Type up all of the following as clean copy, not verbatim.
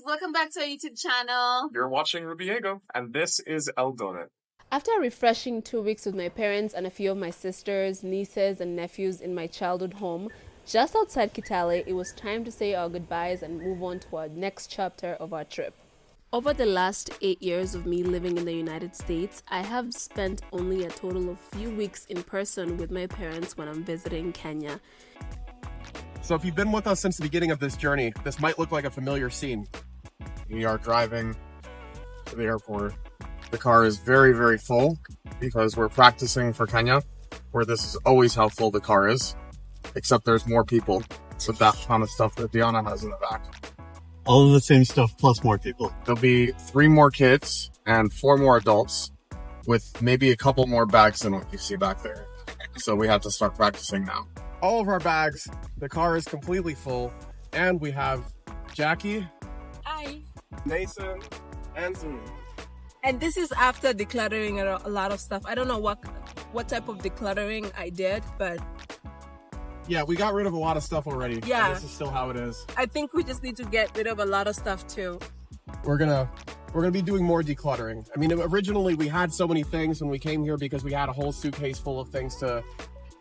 welcome back to our YouTube channel. You're watching Rubiego, and this is Eldoret. After a refreshing 2 weeks with my parents and a few of my sisters, nieces, and nephews in my childhood home, just outside Kitale, it was time to say our goodbyes and move on to our next chapter of our trip. Over the last 8 years of me living in the United States, I have spent only a total of few weeks in person with my parents when I'm visiting Kenya. So if you've been with us since the beginning of this journey, this might look like a familiar scene. We are driving to the airport. The car is very, very full because we're practicing for Kenya, where this is always how full the car is, except there's more people. So that kind of stuff that Diana has in the back. All of the same stuff plus more people. There'll be 3 more kids and 4 more adults with maybe a couple more bags than what you see back there. So we have to start practicing now. All of our bags, the car is completely full, and we have Jackie, Hi. Nathan, and Zoom. And this is after decluttering a lot of stuff. I don't know what type of decluttering I did, but Yeah, we got rid of a lot of stuff already. Yeah. This is still how it is. I think we just need to get rid of a lot of stuff too. We're gonna be doing more decluttering. I mean, originally we had so many things when we came here because we had a whole suitcase full of things to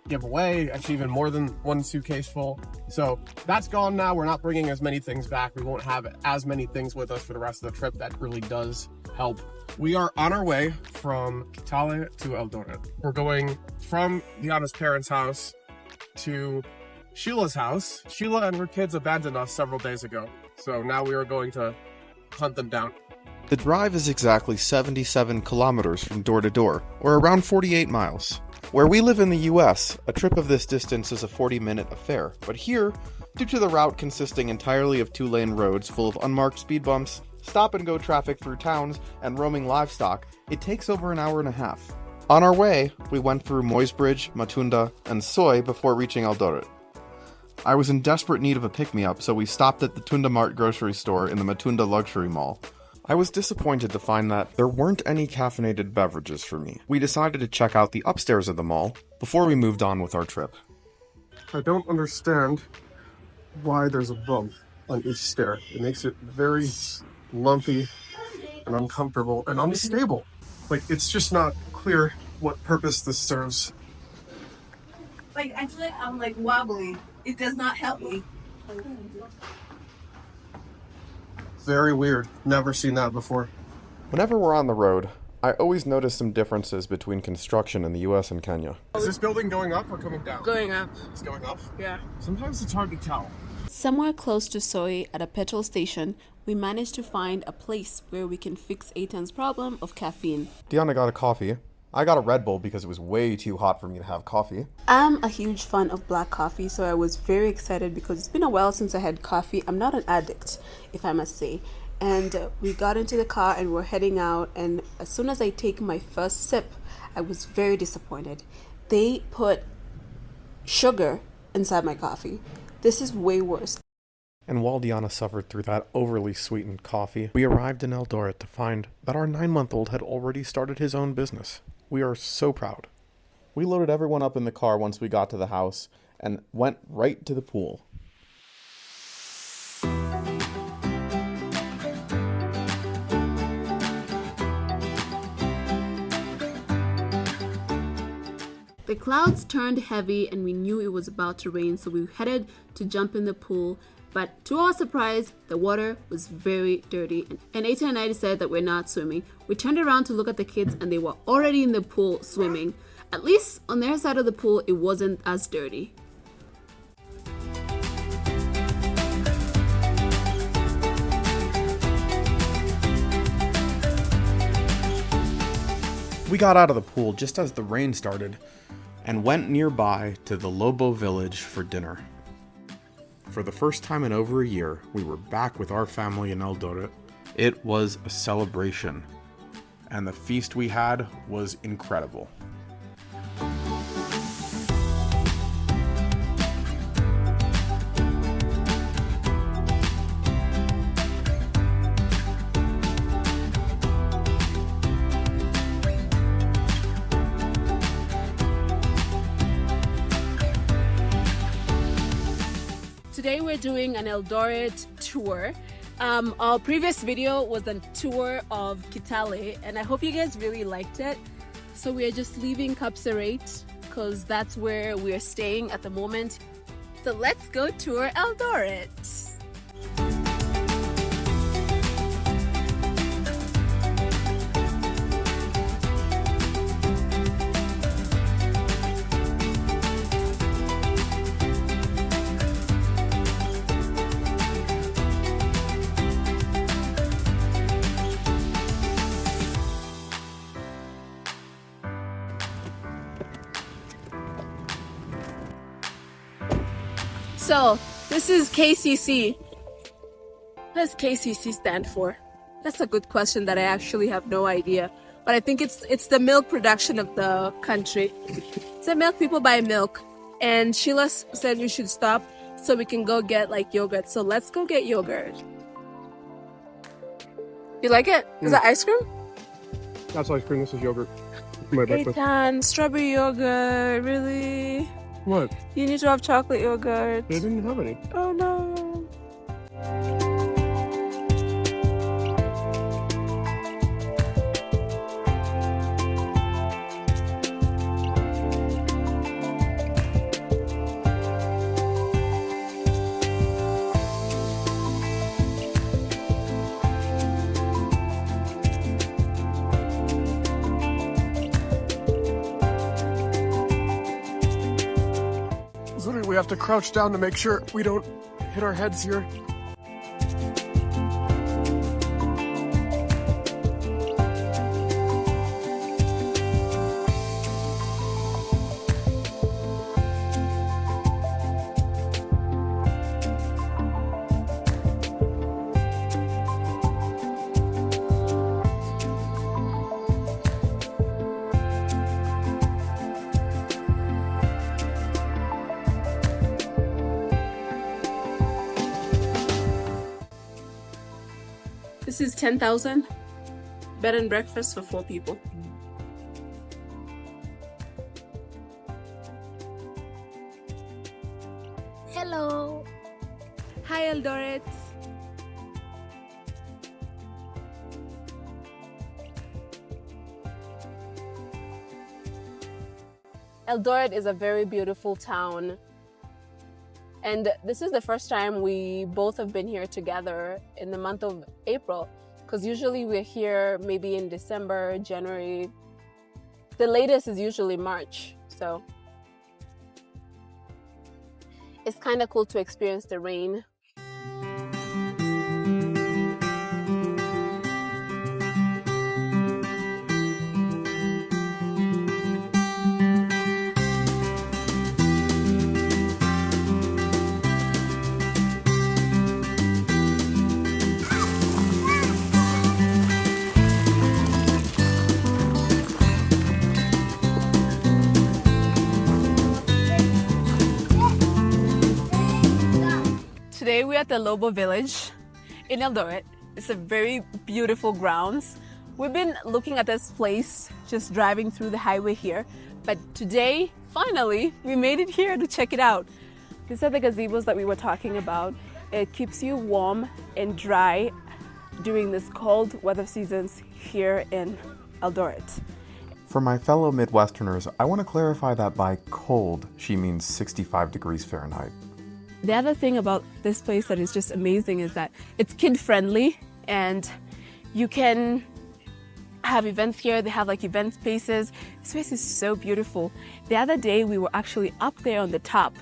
give away, actually even more than one suitcase full. So that's gone now. We're not bringing as many things back. We won't have as many things with us for the rest of the trip. That really does help. We are on our way from Kitale to Eldoret. We're going from Diana's parents' house to Sheila's house. Sheila and her kids abandoned us several days ago. So now we are going to hunt them down. The drive is exactly 77 kilometers from door to door, or around 48 miles. Where we live in the US, a trip of this distance is a 40-minute affair, but here, due to the route consisting entirely of 2-lane roads full of unmarked speed bumps, stop-and-go traffic through towns, and roaming livestock, it takes over an hour and a half. On our way, we went through Moisbridge, Matunda, and Soy before reaching Eldoret. I was in desperate need of a pick-me-up, so we stopped at the Tunda Mart grocery store in the Matunda Luxury Mall. I was disappointed to find that there weren't any caffeinated beverages for me. We decided to check out the upstairs of the mall before we moved on with our trip. I don't understand why there's a bump on each stair. It makes it very lumpy and uncomfortable and unstable. Like, it's just not clear what purpose this serves. Like, I feel like I'm like wobbly. It does not help me. Very weird. Never seen that before. Whenever we're on the road, I always notice some differences between construction in the US and Kenya. Is this building going up or coming down? Going up. It's going up? Yeah. Sometimes it's hard to tell. Somewhere close to Soy, at a petrol station, we managed to find a place where we can fix Aitan's problem of caffeine. Diana got a coffee. I got a Red Bull because it was way too hot for me to have coffee. I'm a huge fan of black coffee, so I was very excited because it's been a while since I had coffee. I'm not an addict, if I must say. And we got into the car and we're heading out, and as soon as I take my first sip, I was very disappointed. They put sugar inside my coffee. This is way worse. And while Diana suffered through that overly sweetened coffee, we arrived in Eldoret to find that our 9-month-old had already started his own business. We are so proud. We loaded everyone up in the car once we got to the house and went right to the pool. The clouds turned heavy and we knew it was about to rain, so we headed to jump in the pool. But to our surprise, the water was very dirty, and Aitan and I decided that we're not swimming. We turned around to look at the kids and they were already in the pool swimming. At least on their side of the pool, it wasn't as dirty. We got out of the pool just as the rain started and went nearby to the Lobo village for dinner. For the first time in over a year, we were back with our family in Eldoret. It was a celebration, and the feast we had was incredible. Today we're doing an Eldoret tour. Our previous video was a tour of Kitale, and I hope you guys really liked it. So we are just leaving Kapsarate because that's where we are staying at the moment. So let's go tour Eldoret. So this is KCC. What does KCC stand for? That's a good question that I actually have no idea. But I think it's the milk production of the country. So milk, people buy milk. And Sheila said we should stop so we can go get like yogurt. So let's go get yogurt. You like it? Is that ice cream? That's ice cream. This is yogurt. My breakfast. Ethan, strawberry yogurt, really? What? You need to have chocolate yogurt. They didn't have any. Oh no. We have to crouch down to make sure we don't hit our heads here. This is 10,000 bed and breakfast for 4 people. Hello. Hi, Eldoret. Eldoret is a very beautiful town. And this is the first time we both have been here together in the month of April, because usually we're here maybe in December, January. The latest is usually March. So it's kind of cool to experience the rain. Today we're at the Lobo village in Eldoret. It's a very beautiful grounds. We've been looking at this place, just driving through the highway here. But today, finally, we made it here to check it out. These are the gazebos that we were talking about. It keeps you warm and dry during this cold weather seasons here in Eldoret. For my fellow Midwesterners, I want to clarify that by cold, she means 65 degrees Fahrenheit. The other thing about this place that is just amazing is that it's kid-friendly and you can have events here. They have like event spaces. This place is so beautiful. The other day we were actually up there on the top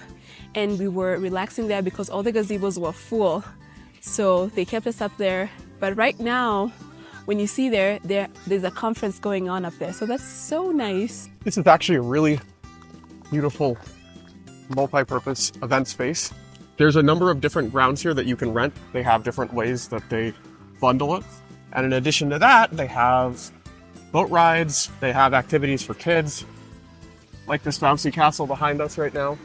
and we were relaxing there because all the gazebos were full. So they kept us up there. But right now, when you see there's a conference going on up there. So that's so nice. This is actually a really beautiful multi-purpose event space. There's a number of different grounds here that you can rent. They have different ways that they bundle it. And in addition to that, they have boat rides, they have activities for kids, like this bouncy castle behind us right now.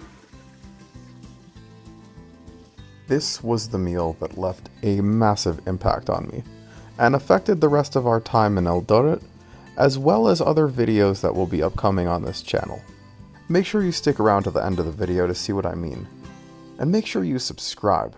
This was the meal that left a massive impact on me, and affected the rest of our time in Eldoret, as well as other videos that will be upcoming on this channel. Make sure you stick around to the end of the video to see what I mean. And make sure you subscribe.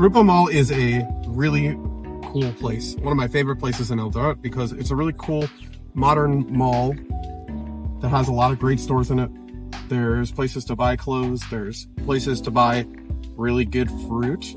Rupa Mall is a really cool place. One of my favorite places in Eldoret because it's a really cool modern mall that has a lot of great stores in it. There's places to buy clothes. There's places to buy really good fruit.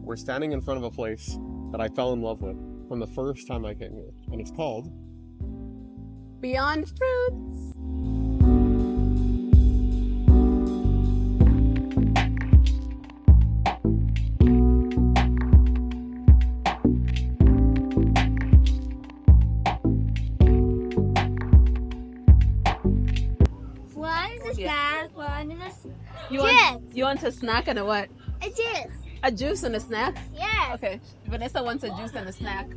We're standing in front of a place that I fell in love with from the first time I came here, and it's called Beyond Fruits. One is a snack, one is You want a snack and a what? a juice. A juice and a snack? Yes. Okay. Vanessa wants a juice and a snack.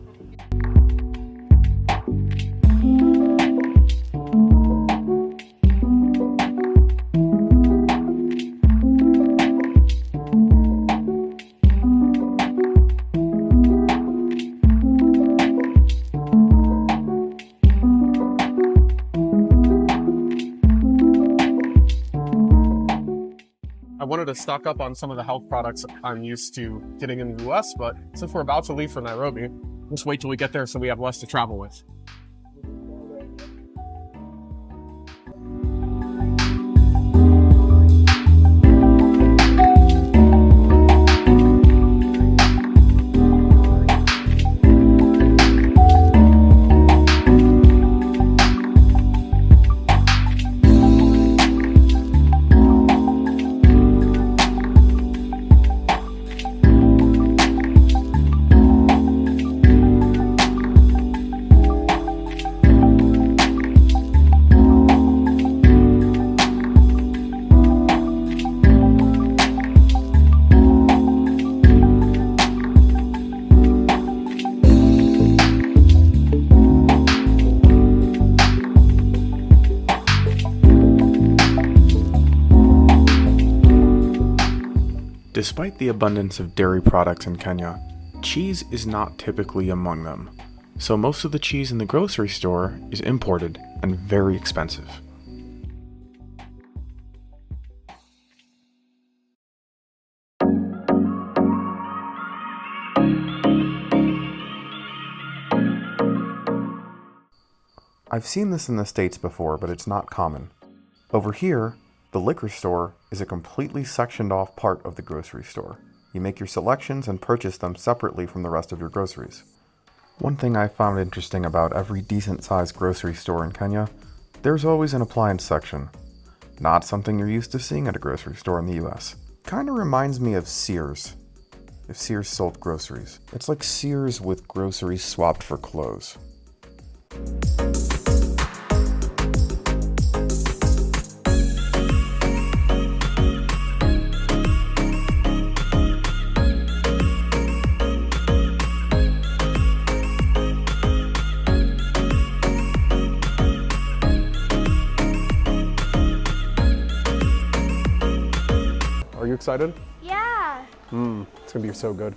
I wanted to stock up on some of the health products I'm used to getting in the US, but since we're about to leave for Nairobi, just wait till we get there so we have less to travel with. Despite the abundance of dairy products in Kenya, cheese is not typically among them, so most of the cheese in the grocery store is imported and very expensive. I've seen this in the States before, but it's not common. Over here, the liquor store is a completely sectioned off part of the grocery store. You make your selections and purchase them separately from the rest of your groceries. One thing I found interesting about every decent-sized grocery store in Kenya, there's always an appliance section. Not something you're used to seeing at a grocery store in the US. Kinda reminds me of Sears. If Sears sold groceries. It's like Sears with groceries swapped for clothes. Are you excited? Yeah. It's gonna be so good.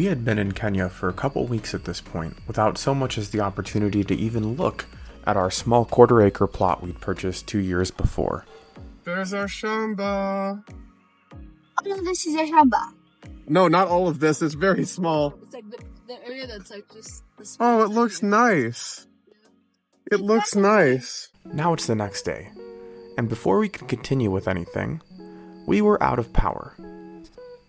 had been in Kenya for a couple weeks at this point, without so much as the opportunity to even look at our small quarter-acre plot we'd purchased 2 years before. There's our Shamba. All of this is a shamba. No, not all of this. It's very small. It's like the area that's like just the Oh, it looks nice. It looks nice. Now it's the next day, and before we could continue with anything, we were out of power.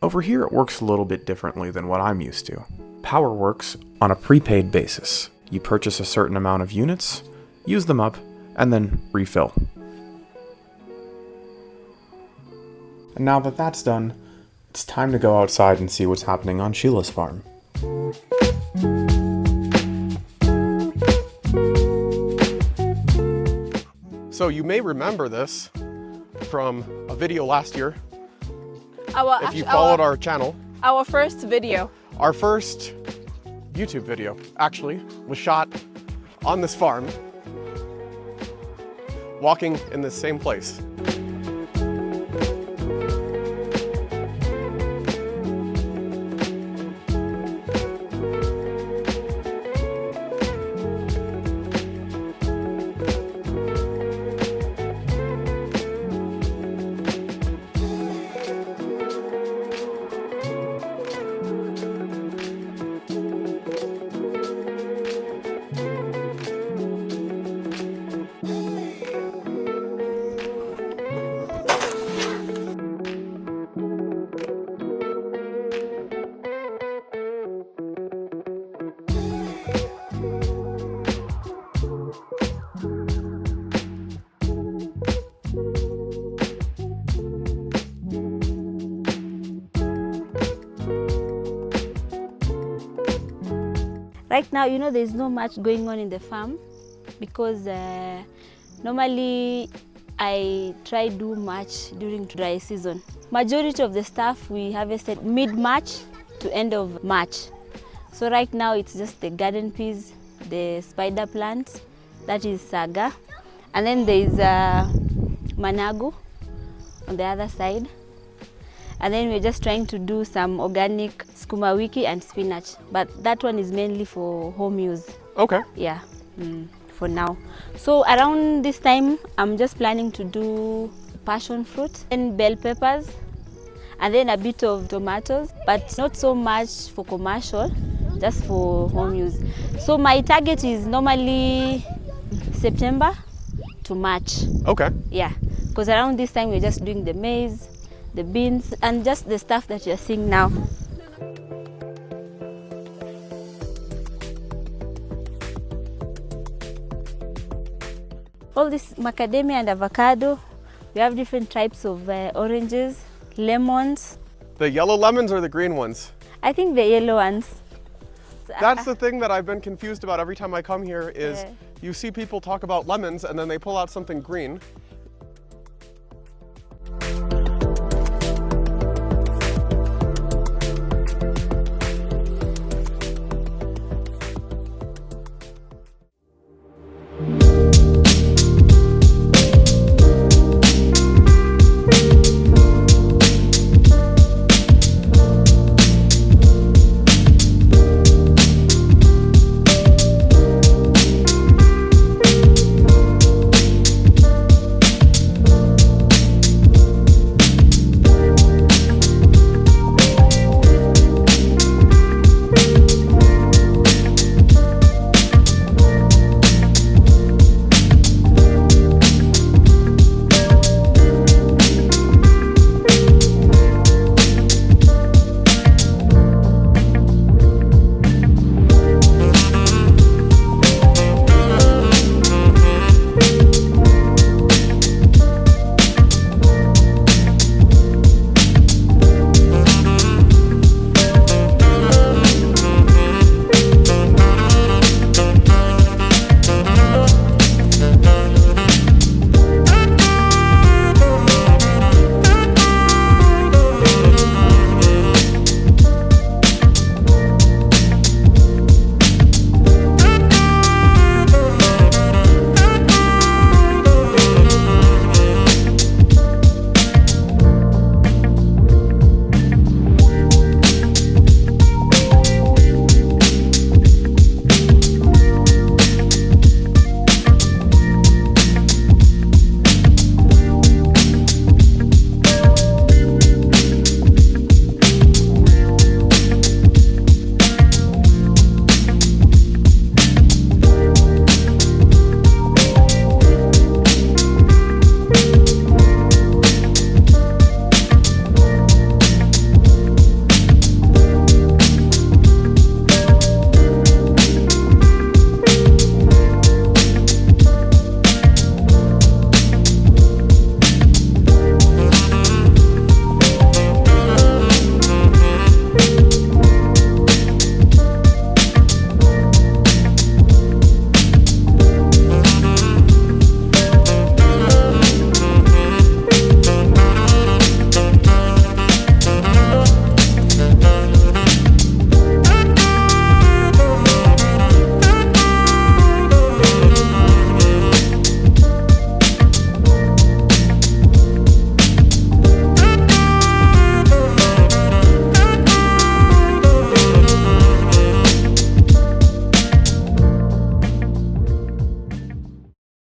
Over here it works a little bit differently than what I'm used to. Power works on a prepaid basis. You purchase a certain amount of units, use them up, and then refill. And now that that's done, it's time to go outside and see what's happening on Sheila's farm. So you may remember this from a video last year, if you followed our channel. Our first video. Our first YouTube video, actually, was shot on this farm, walking in the same place. Right now, there's not much going on in the farm because normally I try do much during dry season. Majority of the stuff we harvested mid-March to end of March. So right now it's just the garden peas, the spider plant, that is saga, and then there's managu on the other side. And then we're just trying to do some organic sukuma wiki and spinach. But that one is mainly for home use. Okay. Yeah, for now. So around this time, I'm just planning to do passion fruit and bell peppers. And then a bit of tomatoes, but not so much for commercial, just for home use. So my target is normally September to March. Okay. Yeah, because around this time we're just doing the maize, the beans, and just the stuff that you're seeing now. All this macadamia and avocado, we have different types of oranges, lemons. The yellow lemons or the green ones? I think the yellow ones. That's the thing that I've been confused about every time I come here is you see people talk about lemons and then they pull out something green.